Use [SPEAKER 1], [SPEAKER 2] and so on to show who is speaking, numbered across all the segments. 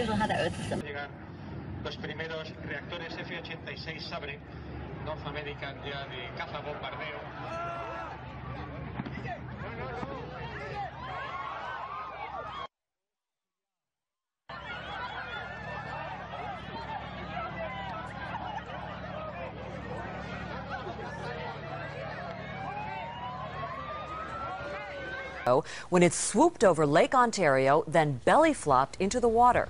[SPEAKER 1] 就说他的儿子怎么。
[SPEAKER 2] Los primeros reactores F-86 Sabre, North American ya de caza bombardeo.
[SPEAKER 3] When it swooped over Lake Ontario, then belly flopped into the water.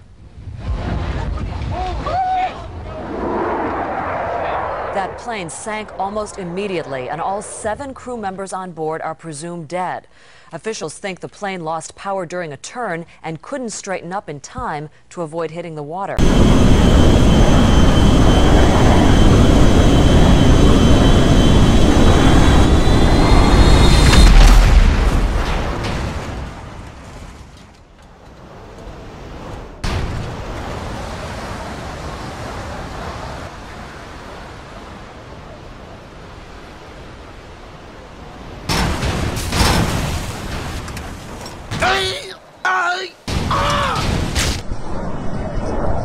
[SPEAKER 3] That plane sank almost immediately, and all 7 crew members on board are presumed dead. Officials think the plane lost power during a turn and couldn't straighten up in time to avoid hitting the water.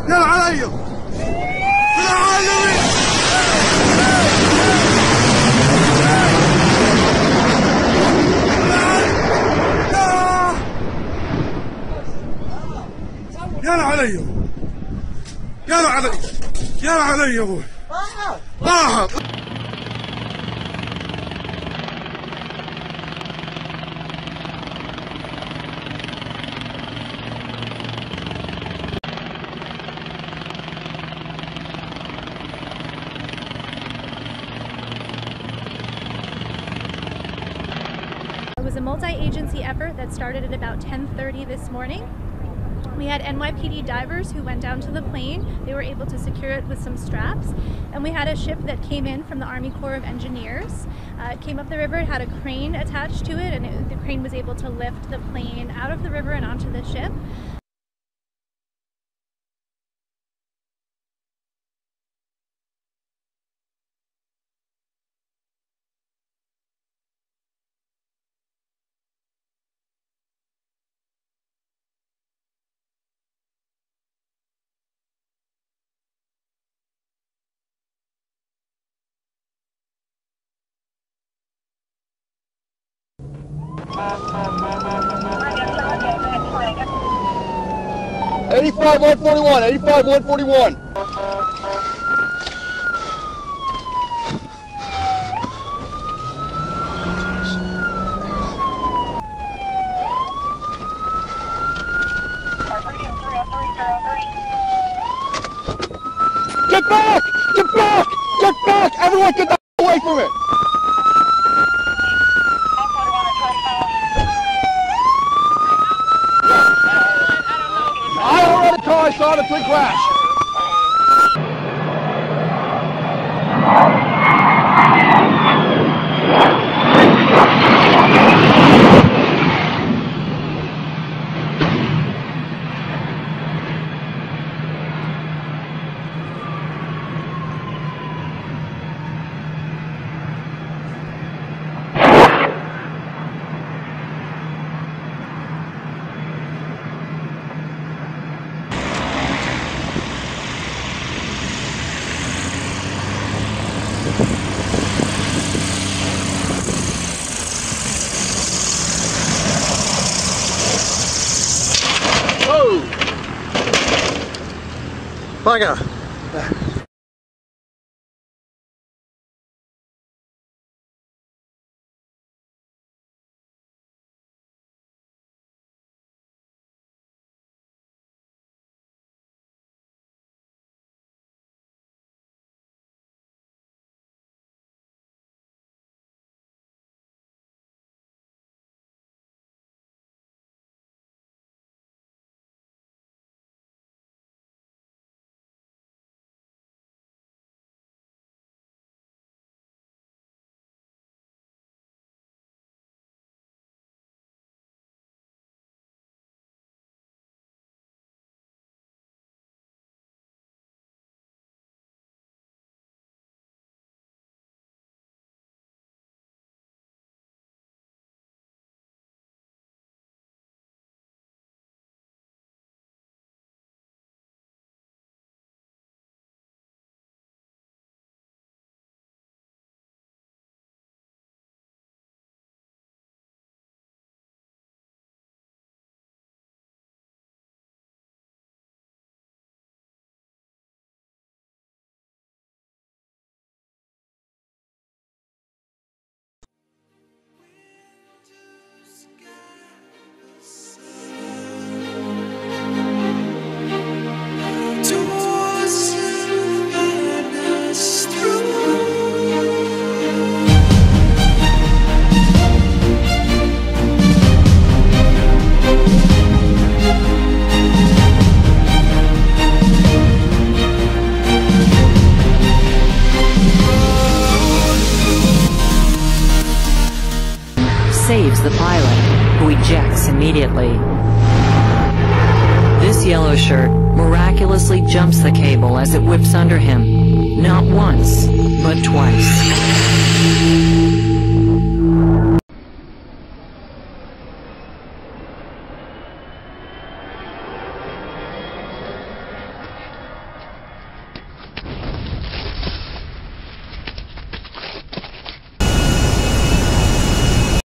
[SPEAKER 4] يلا علي يلا علي يلا علي يلا علي يا ابوي
[SPEAKER 5] It was a multi-agency effort that started at about 10:30 this morning. We had NYPD divers who went down to the plane. They were able to secure it with some straps. And we had a ship that came in from the Army Corps of Engineers. It came up the river, it had a crane attached to it, and the crane was able to lift the plane out of the river and onto the ship.
[SPEAKER 4] '85 141, '85 141. Get back! Get back! Get back! Everyone get the away from it! I already saw the twin crash. Bugger.
[SPEAKER 1] saves the pilot, who ejects immediately. This yellow shirt miraculously jumps the cable as it whips under him, not once, but twice.